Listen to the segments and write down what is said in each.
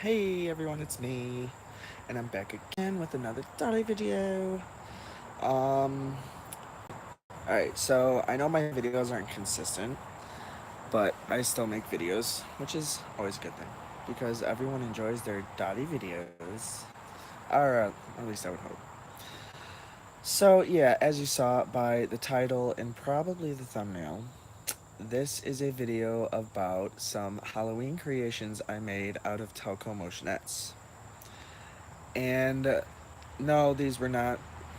Hey everyone, it's me, and I'm back again with another Dolly video. Um, alright, so I know my videos aren't consistent, but I still make videos, which is always a good thing, because everyone enjoys their Dolly videos, or at least I would hope. So yeah, as you saw by the title and probably the thumbnail, this is a video about some Halloween creations I made out of Telco Motionettes. And no, these were not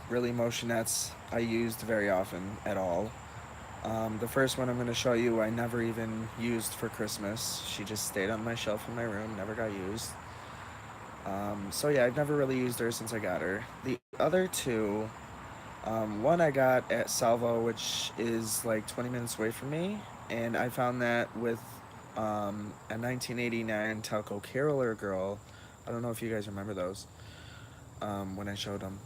really motionettes I used very often at all. The first one I'm going to show you I never even used for Christmas. She just stayed on my shelf in my room, never got used. So yeah, I've never really used her since I got her. The other two, one I got at Salvo, which is like 20 minutes away from me, and I found that with a 1989 Talco Caroler girl. I don't know if you guys remember those when I showed them.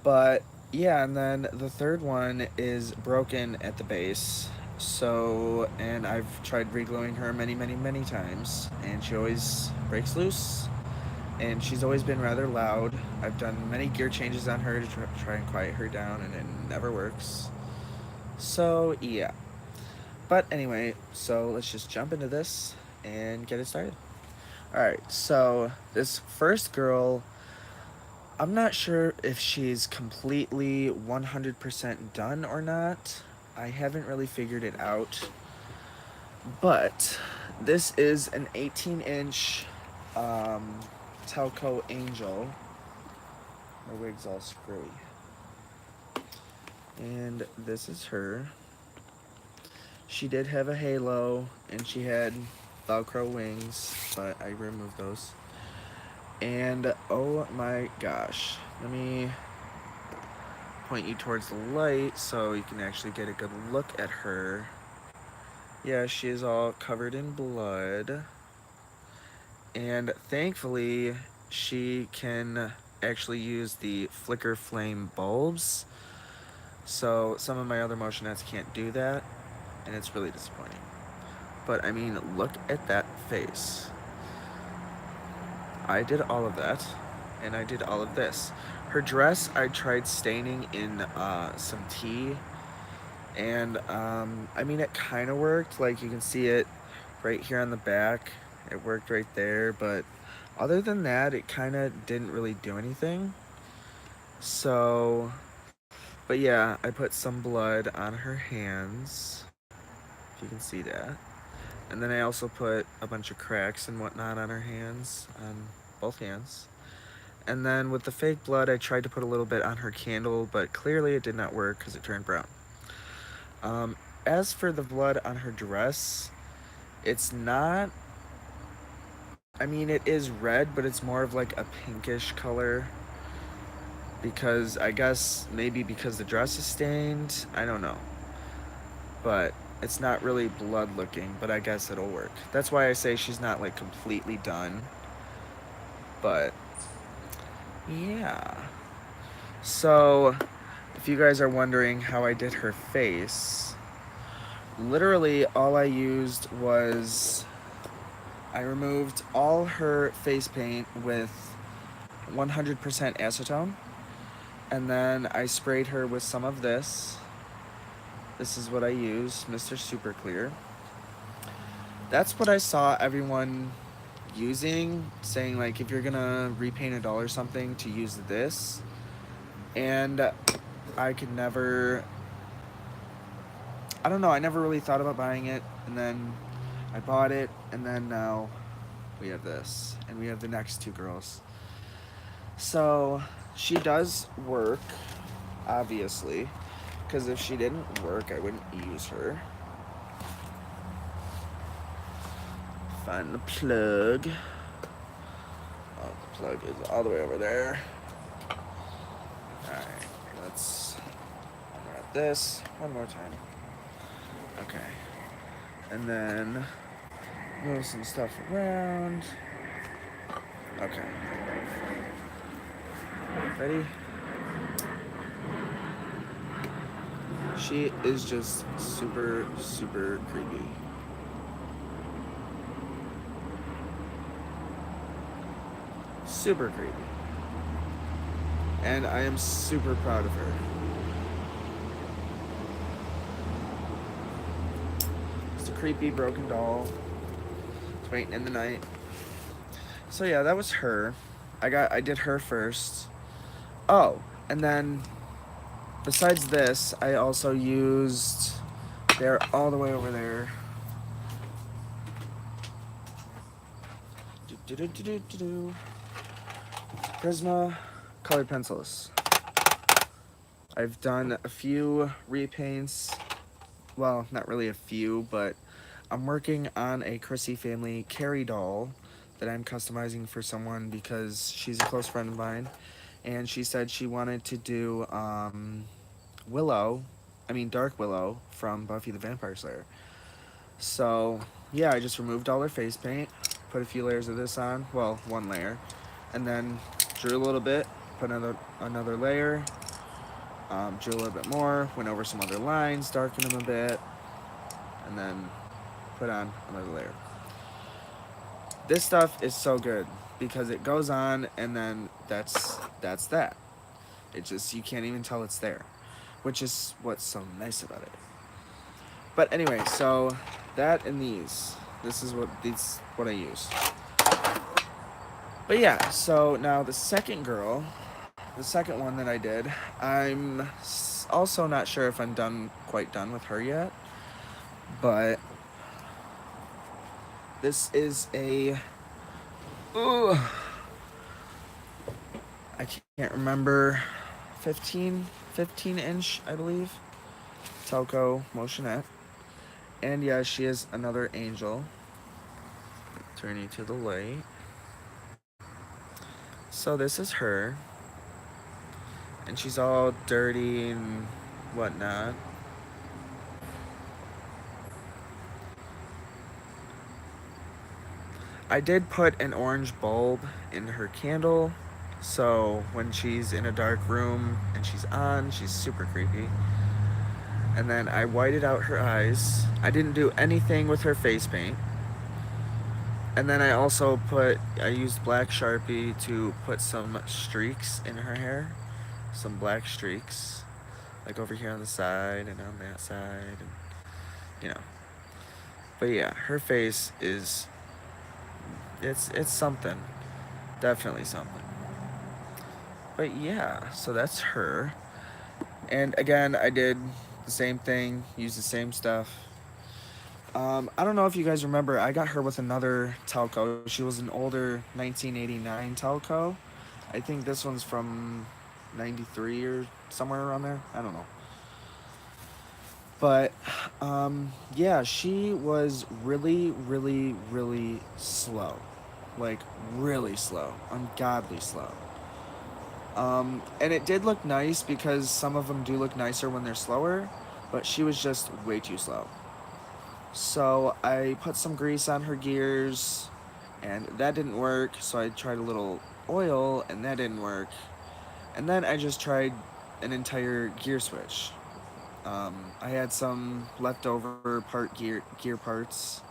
But yeah, and then the third one is broken at the base. So, and I've tried regluing her many, many, many times, and she always breaks loose. And she's always been rather loud. I've done many gear changes on her to try and quiet her down, and it never works. So, yeah. But anyway, so let's just jump into this and get it started. Alright, so this first girl, I'm not sure if she's completely 100% done or not. I haven't really figured it out. But this is an 18-inch Telco Angel. My wig's all screwy. And this is her. She did have a halo, and she had Velcro wings, but I removed those. And oh my gosh, let me point you towards the light so you can actually get a good look at her. Yeah, she is all covered in blood. And thankfully, she can actually use the flicker flame bulbs. So some of my other motionettes can't do that, and it's really disappointing. But I mean, look at that face. I did all of that, and I did all of this. Her dress, I tried staining in some tea, and I mean, it kind of worked. Like, you can see it right here on the back. It worked right there, but other than that, it kind of didn't really do anything. So, but yeah, I put some blood on her hands, if you can see that. And then I also put a bunch of cracks and whatnot on her hands, on both hands. And then with the fake blood, I tried to put a little bit on her candle, but clearly it did not work because it turned brown. As for the blood on her dress, it's not, I mean, it is red, but it's more of like a pinkish color. Because I guess maybe because the dress is stained, I don't know. But it's not really blood looking, but I guess it'll work. That's why I say she's not like completely done. But yeah. So, if you guys are wondering how I did her face, literally all I used was I removed all her face paint with 100% acetone, and then I sprayed her with some of this. This is what I use, Mr. Super Clear. That's what I saw everyone using, saying like if you're gonna repaint a doll or something to use this. And I could never, I don't know, I never really thought about buying it, and then I bought it, and then now we have this, and we have the next two girls. So she does work, obviously, because if she didn't work, I wouldn't use her. Find the plug. Oh, the plug is all the way over there. Alright, let's unwrap this one more time. Okay. And then move some stuff around. Okay. Ready? She is just super, super creepy. Super creepy. And I am super proud of her. Just a creepy broken doll. It's waiting in the night. So yeah, that was her. I did her first. Oh, and then besides this, I also used, they're all the way over there. Prisma colored pencils. I've done a few repaints. Well, not really a few, but I'm working on a Chrissy family Carrie doll that I'm customizing for someone because she's a close friend of mine, and she said she wanted to do Willow, Dark Willow from Buffy the Vampire Slayer. So yeah, I just removed all her face paint, put a few layers of this on, well, one layer, and then drew a little bit, put another layer, drew a little bit more, went over some other lines, darkened them a bit, and then put on another layer. This stuff is so good because it goes on and then that's that. It just, you can't even tell it's there, which is what's so nice about it. But anyway, so that and these. This is what I use. But yeah, so now the second girl, the second one that I did, I'm also not sure if I'm quite done with her yet. But this is a, ooh, I can't remember, 15 inch, I believe, Telco Motionette. And yeah, she is another angel. Turning to the light. So this is her. And she's all dirty and whatnot. I did put an orange bulb in her candle, so when she's in a dark room and she's on, she's super creepy. And then I whited out her eyes. I didn't do anything with her face paint. And then I used black Sharpie to put some streaks in her hair. Some black streaks. Like over here on the side and on that side. And, you know. But yeah, her face is, it's something. Definitely something. But yeah, so that's her. And again, I did the same thing, used the same stuff. I don't know if you guys remember, I got her with another Telco. She was an older 1989 Telco. I think this one's from 93 or somewhere around there. I don't know. But yeah, she was really, really, really slow. Like, really slow. Ungodly slow. And it did look nice because some of them do look nicer when they're slower, but she was just way too slow. So I put some grease on her gears, and that didn't work. So I tried a little oil, and that didn't work. And then I just tried an entire gear switch. I had some leftover gear parts,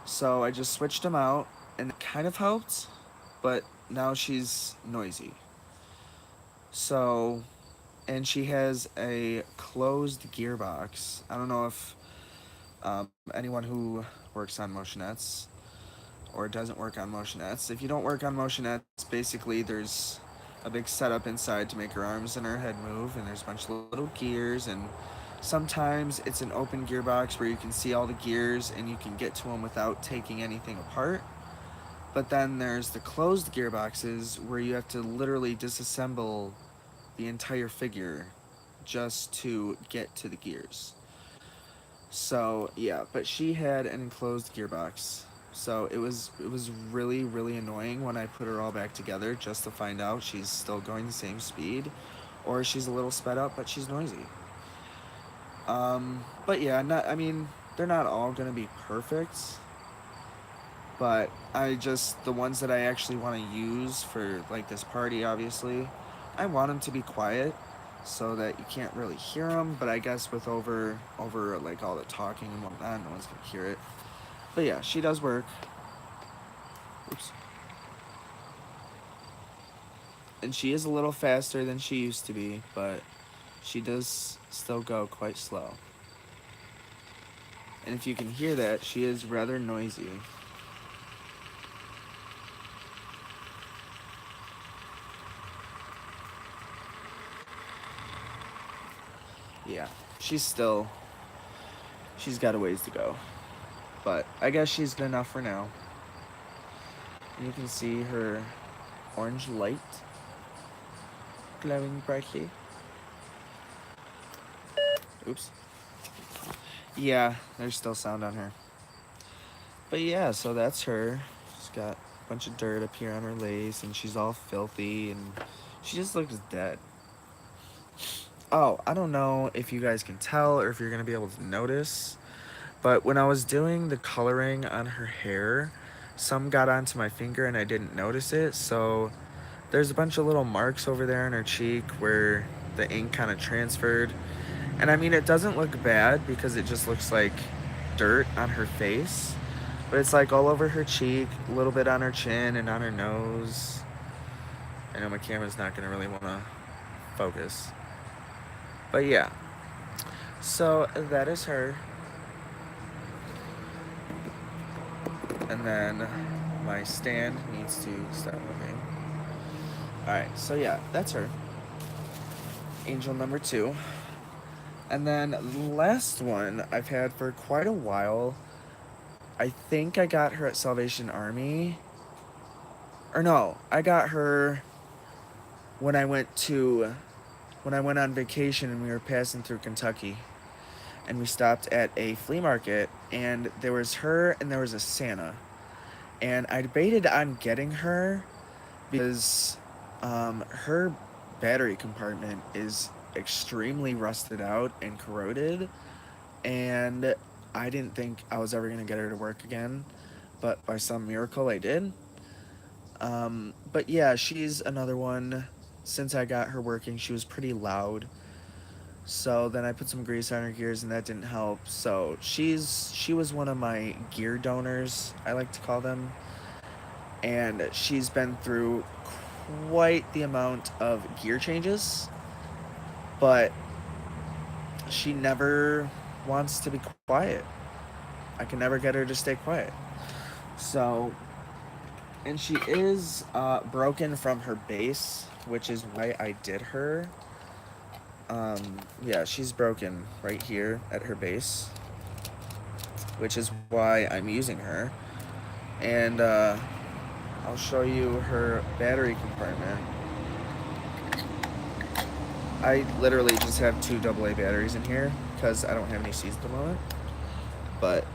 so I just switched them out, and it kind of helped. But now she's noisy. So, and she has a closed gearbox. I don't know if anyone who works on motionettes or doesn't work on motionettes. If you don't work on motionettes, basically there's a big setup inside to make her arms and her head move, and there's a bunch of little gears, and sometimes it's an open gearbox where you can see all the gears and you can get to them without taking anything apart. But then there's the closed gearboxes where you have to literally disassemble the entire figure just to get to the gears. So yeah, but she had an enclosed gearbox. So it was really, really annoying when I put her all back together just to find out she's still going the same speed, or she's a little sped up but she's noisy. But yeah, not I mean, they're not all gonna be perfect, but the ones that I actually want to use for like this party, obviously, I want them to be quiet so that you can't really hear them. But I guess with over like all the talking and whatnot, no one's gonna hear it. But yeah, she does work. Oops. And she is a little faster than she used to be, but she does still go quite slow. And if you can hear that, she is rather noisy. Yeah, she's got a ways to go. But I guess she's good enough for now. And you can see her orange light glowing brightly. Oops. Yeah, there's still sound on her. But yeah, so that's her. She's got a bunch of dirt up here on her lace, and she's all filthy, and she just looks dead. Oh, I don't know if you guys can tell or if you're going to be able to notice, but when I was doing the coloring on her hair, some got onto my finger and I didn't notice it, so there's a bunch of little marks over there on her cheek where the ink kind of transferred. And I mean, it doesn't look bad because it just looks like dirt on her face. But it's like all over her cheek, a little bit on her chin and on her nose. I know my camera's not going to really want to focus. But yeah. So that is her. And then my stand needs to stop moving. Alright, so yeah, that's her. Angel number 2. And then the last one I've had for quite a while. I think I got her at Salvation Army. Or no, I got her when I went on vacation and we were passing through Kentucky. And we stopped at a flea market and there was her and there was a Santa. And I debated on getting her because her battery compartment is extremely rusted out and corroded, and I didn't think I was ever going to get her to work again, but by some miracle I did. But yeah, she's another one. Since I got her working, she was pretty loud, so then I put some grease on her gears and that didn't help. So she was one of my gear donors, I like to call them, and she's been through quite the amount of gear changes, but she never wants to be quiet. I can never get her to stay quiet. So, and she is broken from her base, which is why I did her. Yeah, she's broken right here at her base, which is why I'm using her. And I'll show you her battery compartment. I literally just have 2 AA batteries in here because I don't have any C's at the moment. But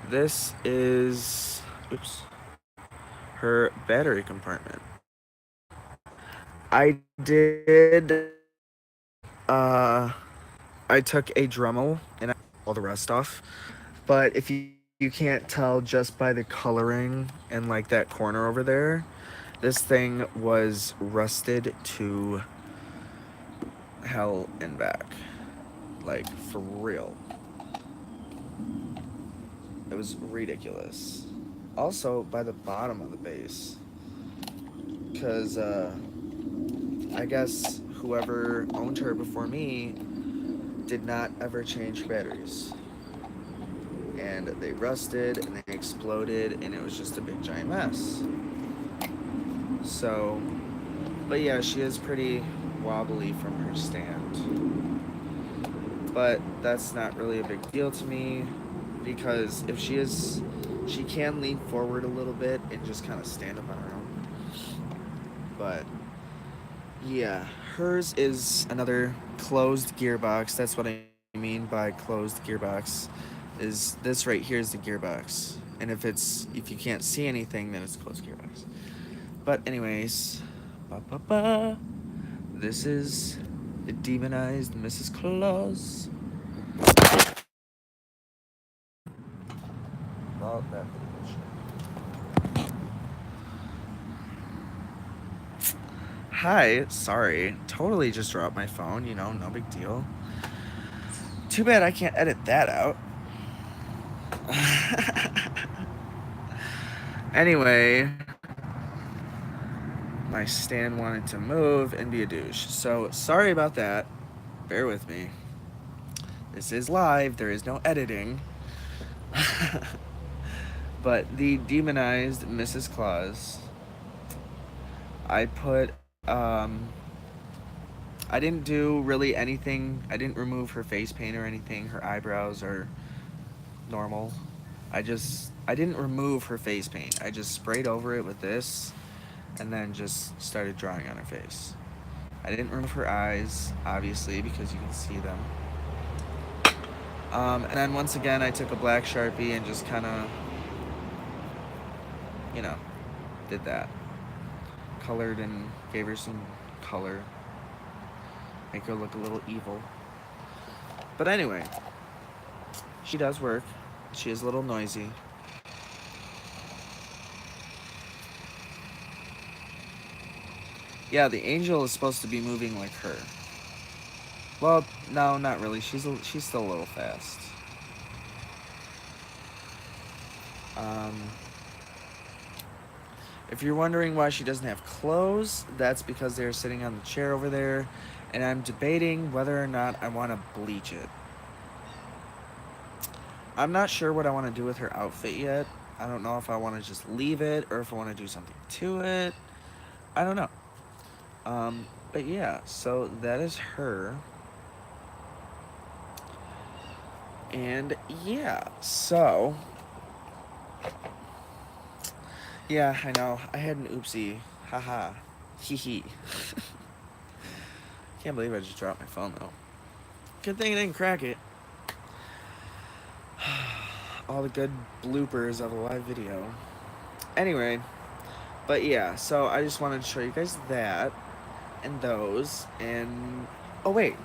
this is, her battery compartment. I did, I took a Dremel and I took all the rest off. But if you can't tell just by the coloring and like that corner over there, this thing was rusted to hell and back. Like, for real. It was ridiculous. Also, by the bottom of the base. Because, I guess whoever owned her before me did not ever change batteries. And they rusted and they exploded and it was just a big giant mess. So, but yeah, she is pretty wobbly from her stand. But that's not really a big deal to me because if she can lean forward a little bit and just kind of stand up on her own. But yeah, hers is another closed gearbox. That's what I mean by closed gearbox. Is this right here is the gearbox. And if you can't see anything, then it's a closed gearbox. But anyways, this is the demonized Mrs. Claus. About that bullshit. Hi, sorry. Totally just dropped my phone, no big deal. Too bad I can't edit that out. Anyway, my stand wanted to move and be a douche. So sorry about that. Bear with me. This is live. There is no editing. But the demonized Mrs. Claus, I put I didn't do really anything. I didn't remove her face paint or anything. Her eyebrows are normal. I didn't remove her face paint. I just sprayed over it with this and then just started drawing on her face. I didn't remove her eyes, obviously, because you can see them. And then once again, I took a black Sharpie and just kind of, you know, did that. Colored and gave her some color. Make her look a little evil. But anyway, she does work. She is a little noisy. Yeah, the angel is supposed to be moving like her. Well, no, not really. She's still a little fast. If you're wondering why she doesn't have clothes, that's because they're sitting on the chair over there, and I'm debating whether or not I want to bleach it. I'm not sure what I want to do with her outfit yet. I don't know if I want to just leave it or if I want to do something to it. I don't know. But yeah, so that is her. And yeah, so yeah, I know. I had an oopsie. Haha. Hee hee. Can't believe I just dropped my phone though. Good thing I didn't crack it. All the good bloopers of a live video. Anyway, but yeah, so I just wanted to show you guys that and those and oh wait,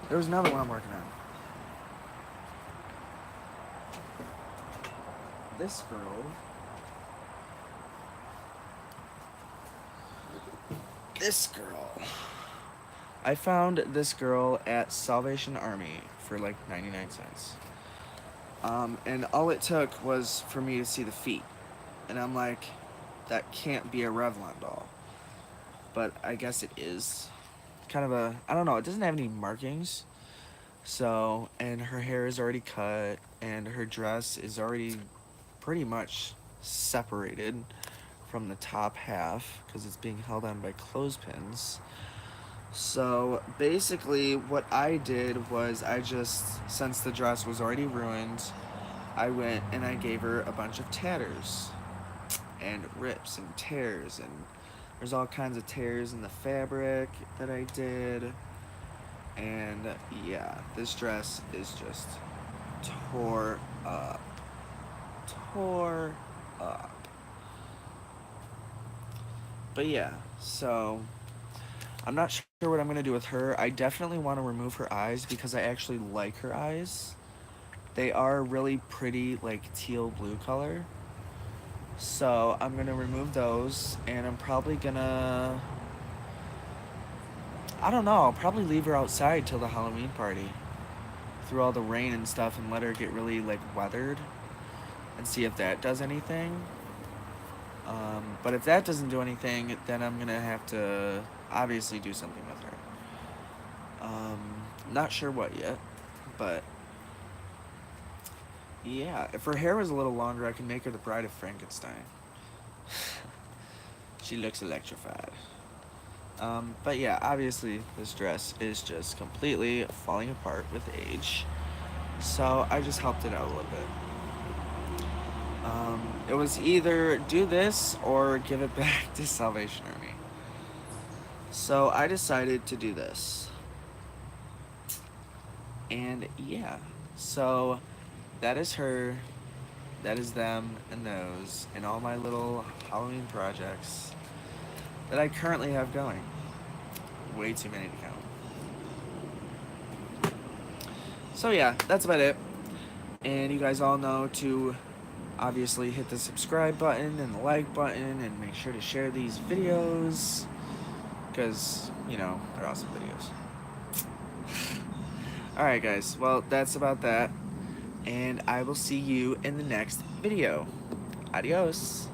there was another one I'm working on. This girl. I found this girl at Salvation Army for like 99 cents. And all it took was for me to see the feet. And I'm like, that can't be a Revlon doll. But I guess it is. Kind of a, I don't know, it doesn't have any markings. So, and her hair is already cut, and her dress is already pretty much separated from the top half because it's being held on by clothespins. So basically what I did was I just, since the dress was already ruined, I went and I gave her a bunch of tatters and rips and tears, and there's all kinds of tears in the fabric that I did. And yeah, this dress is just tore up. Tore up. But yeah, so I'm not sure what I'm going to do with her. I definitely want to remove her eyes because I actually like her eyes. They are really pretty, like teal blue color. So I'm going to remove those, and I'm probably going to, I don't know, I'll probably leave her outside till the Halloween party through all the rain and stuff and let her get really like weathered and see if that does anything. But if that doesn't do anything, then I'm going to have to obviously do something with her. Not sure what yet, but yeah, if her hair was a little longer, I can make her the Bride of Frankenstein. She looks electrified. But yeah, obviously this dress is just completely falling apart with age, so I just helped it out a little bit. It was either do this or give it back to Salvation Army. So I decided to do this. And yeah, so that is her, that is them, and those, and all my little Halloween projects that I currently have going. Way too many to count. So yeah, that's about it. And you guys all know to obviously hit the subscribe button and the like button and make sure to share these videos because, you know, they're awesome videos. Alright guys, well that's about that, and I will see you in the next video. Adios.